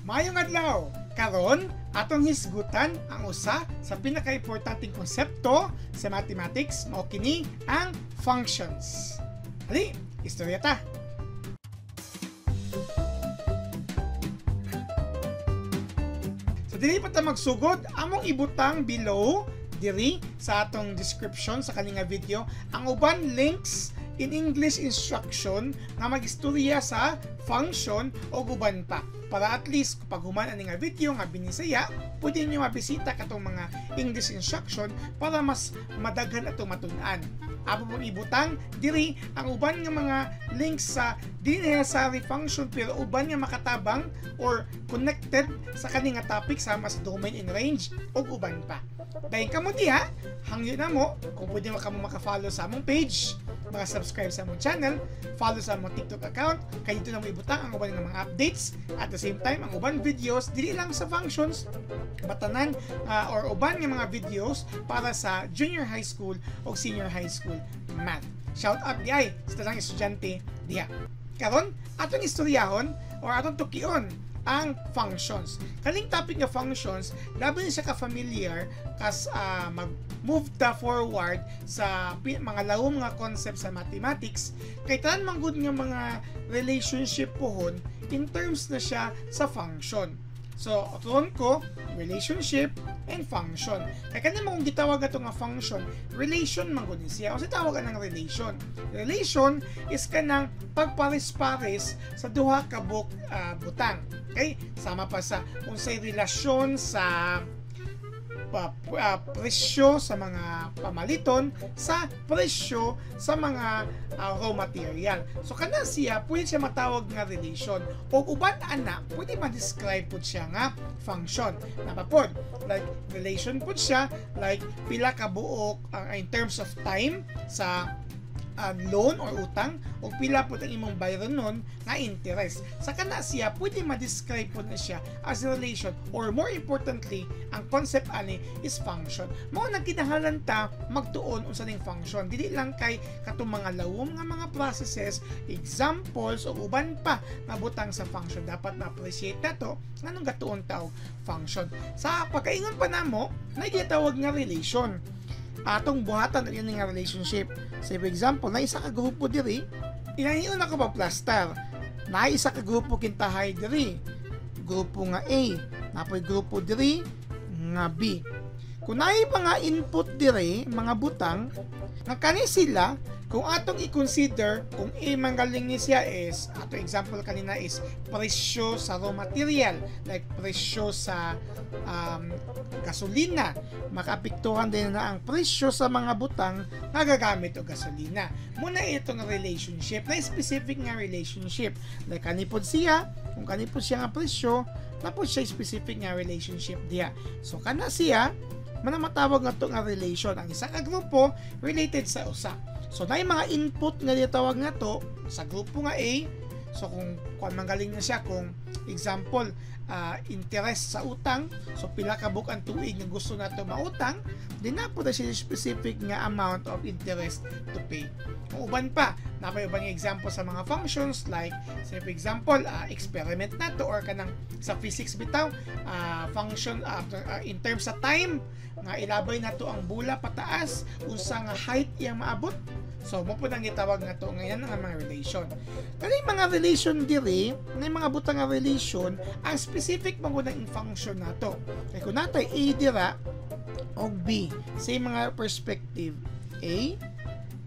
Maayong adlaw! Karon, atong hisgutan ang usa sa pinaka-importanting konsepto sa mathematics mao kini ang functions. Ali, istorya ta. So dili pa ta magsugod, among ibutang below diri sa atong description sa kaninga video ang uban links in English instruction nga magistorya sa function o guban pa para at least kapag human ani nga video nga binisaya pwede niyo mabisita katong mga English instruction para mas madaghan atong matun-an. Apo pong ibutang diri ang uban nga mga links sa dili necessary function pero uban nga makatabang or connected sa kaning nga topic sama sa domain and range o uban pa. Dahil kamo diha, hangyo na mo kung pwede mo kamo maka-follow sa among page, maka-subscribe sa among channel, follow sa among TikTok account, kay dito na mo ibutang ang uban nga mga updates at the same time ang uban videos dili lang sa functions batanan or uban nga mga videos para sa junior high school o senior high school math. Shout out diay sa tanang estudyante diha. Karon atong istoryahon or atong tukion ang functions. Kaning topic nga functions, labi siya ka-familiar kas mag-move ta forward sa mga lawom nga concept sa mathematics kay tanan manggod nga mga relationship pohon in terms na siya sa function. So, tuon ko, relationship and function. Kaya kanina kung gitawag ito nga function, relation manggod siya. O sa tawagan ng relation. Relation is kanang pagpares-pares sa duha ka butang. Okay? Sama pa sa kung say relasyon sa presyo sa mga pamaliton sa presyo sa mga raw material. So kana siya pwede siya matawag nga relation o uban ana pwede ma-describe pud siya nga function. Napapod like relation pud siya like pila ka buok in terms of time sa loan or utang o pila po ang imong bayaron nun nga interest. Sa kana siya, pwede ma-describe po na siya as a relation or more importantly, ang concept ani is function. Mao nagkinahanglan ta magtuon unsa ning function. Dili lang kay katong mga lawom nga mga processes, examples o uban pa nga butang sa function. Dapat na-appreciate nato nganong gatuon ta og function. Sa pagkaingon pa namo, na gitawag nga relation. Atong buhatan yan nga relationship. Say for example, na isa ka grupo diri, inahiyon na ko pa plaster. Na isa ka grupo kintahay diri. Grupo nga A, napoy grupo diri nga B. Kung naay mga input diri, mga butang, nga kani sila kung atong i-consider kung A manggaling ni siya is ato example kanina is presyo sa raw material like presyo sa gasolina, makapiktuhan din na ang presyo sa mga butang nga gagamit o gasolina. Muna itong relationship na specific nga relationship like kanipod siya, kung kanipod siya nga presyo napod siya specific nga relationship diya. So kana siya manamatawag nga to nga relation. Ang isa ka grupo related sa usa. So na mga input nga ditawag nga to sa grupo nga A. So kung manggaling na siya kung example interest sa utang, so pila ka buok ang tuig nga gusto nato mautang, din na po na siya specific nga amount of interest to pay. Kung uban pa, napay ubang example sa mga functions like say for example experiment nato or kanang sa physics bitaw function in terms sa time nga ilabay nato ang bula pataas unsa nga height iyang maabot. So, mo po nang itawag nga to ngayon ang mga relation. Kani mga relation diri, na mga butang nga relation, ang specific mga ng function nato. Kaya kung natay A dira o B, sa mga perspective A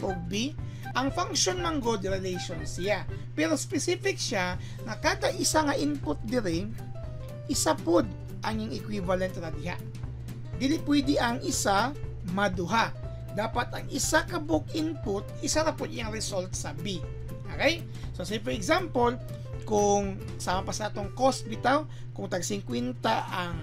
o B, ang function ng God relation siya. Pero specific siya na kada isa nga input diri, isa pod ang yung equivalent na diha. Dili pwede ang isa maduha. Dapat ang isa ka book input, isa na po yung result sa B. Okay? So, say for example, kung sama pa sa itong cost bitaw, kung tag 50 ang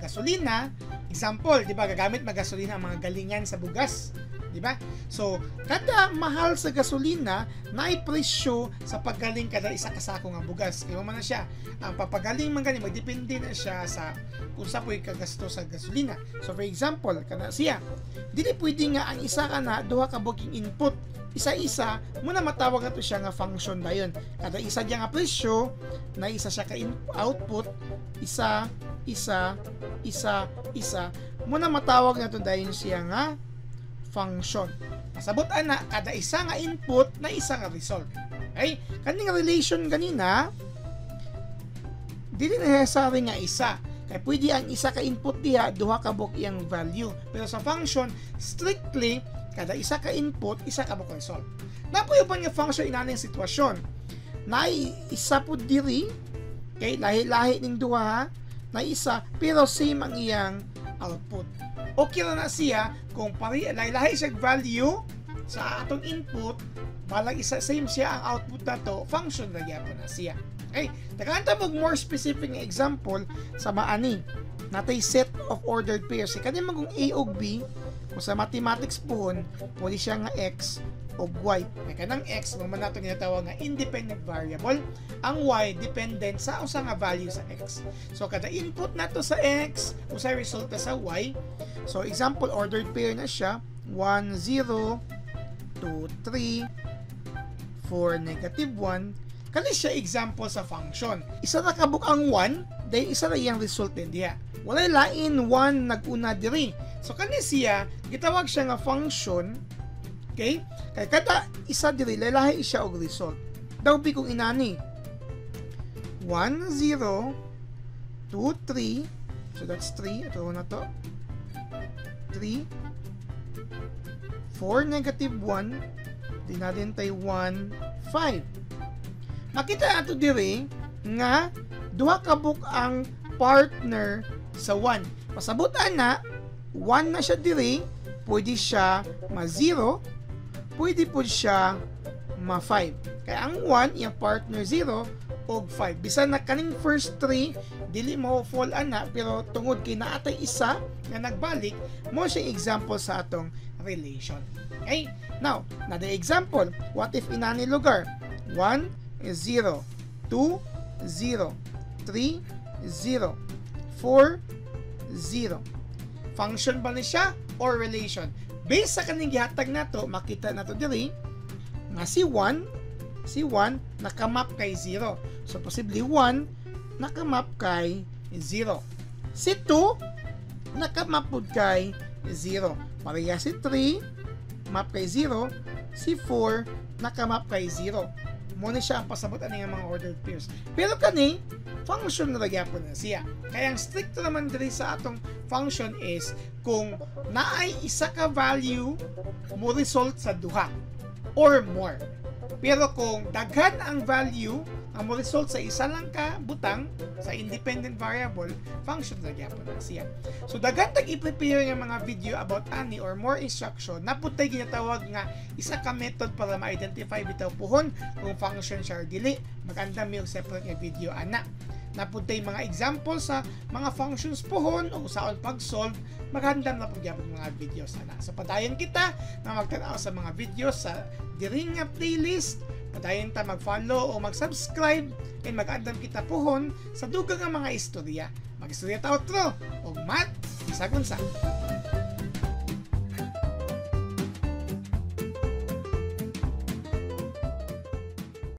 gasolina, example, di ba, gagamit magasolina ang mga galingan sa bugas. Di ba? So, kada mahal sa gasolina, naipresyo sa paggaling kada isa kasako nga bugas. Kaya man na siya, ang papagaling man gani, magdepende na siya sa kung sa po'y kagasto sa gasolina. So, for example, kana siya, dili pwede nga ang isa ka na, duha ka booking input. isa-isa muna matawag nato siya nga function dayon. Kada isa diya nga presyo na isa siya ka output, isa muna matawag nato dayon siya nga function. Pasabot ana kada isa nga input na isa nga result. Okay? Kaning relation ganina dili necessary nga isa. Kaya pwede ang isa ka input diha, duha ka buk iyang value. Pero sa function, strictly, kada isa ka input, isa ka buk result. Napuyo pa nga function inaning sitwasyon. Na isa po diri, okay, lahi-lahi ning duha, na isa, pero same ang iyang output. Okay na siya kung lahi-lahi siya value sa atong input, balang isa same siya ang output na to, function na gyapon na siya. Okay, nakanta mo more specific nga example sa maani. Natay set of ordered pairs. Kani magong A ug B, kung sa mathematics pohon, pwede siya nga X o Y. May kanang X, mo man nato ginatawag nga independent variable. Ang Y, dependent sa usa nga value sa X. So, kada input nato sa X, usa resulta sa Y. So, example, ordered pair na siya. 1, 0, 2, 3, 4, negative 1. Kani siya example sa function. Isa na kabuk ang 1, dahil isa na iyang result din diya. Walay lain 1 naguna diri. So kani siya gitawag siya nga function. Okay? Kay kada isa diri lahi siya og result. Daw bi kung inani 1 0 2 3. So that's 3. Ito na to. 3 4 negative 1. Di natin tay 1 5. Makita nato diri nga duha ka buk ang partner sa 1. Pasabutan na 1 na siya diri, pwede siya ma-0, pwede po siya ma-5. Kaya ang 1 yung partner 0 og 5. Bisan na kaning first 3 dili mo fall ana, pero tungod kay naatay isa nga nagbalik, mo siya example sa atong relation. Okay? Now, another example. What if inani lugar? 1 0, 2, 0, 3, 0, 4, 0. Function ba ni siya or relation? Based sa kaning gihatag nato, makita nato diri nga si 1 nakamap kay 0. So possibly 1 nakamap kay 0. Si 2 nakamap pud kay 0. Pareha si 3 map kay 0, si 4 nakamap kay 0. Muna siya ang pasabot ani nga mga ordered pairs. Pero kani function na gyapon na siya. Kaya ang strict naman diri sa atong function is kung naay isa ka value mo result sa duha or more. Pero kung daghan ang value ang mo result sa isa lang ka butang sa independent variable, function na gyapon na siya. So daghan tag i-prepare nga mga video about ani or more instruction na putay ginatawag nga isa ka method para ma-identify bitaw puhon kung function siya or dili. Maganda mi og separate nga video ana. Napuntay mga example sa mga functions pohon o saon pag-solve, maghandam na pagyapon mga videos ana. So padayon kita na magtan-aw sa mga videos sa diri nga playlist. Padayon ta mag-follow o mag-subscribe and mag-andam kita pohon sa dugang nga mga istorya. Mag-istorya ta otro og math sa kunsa.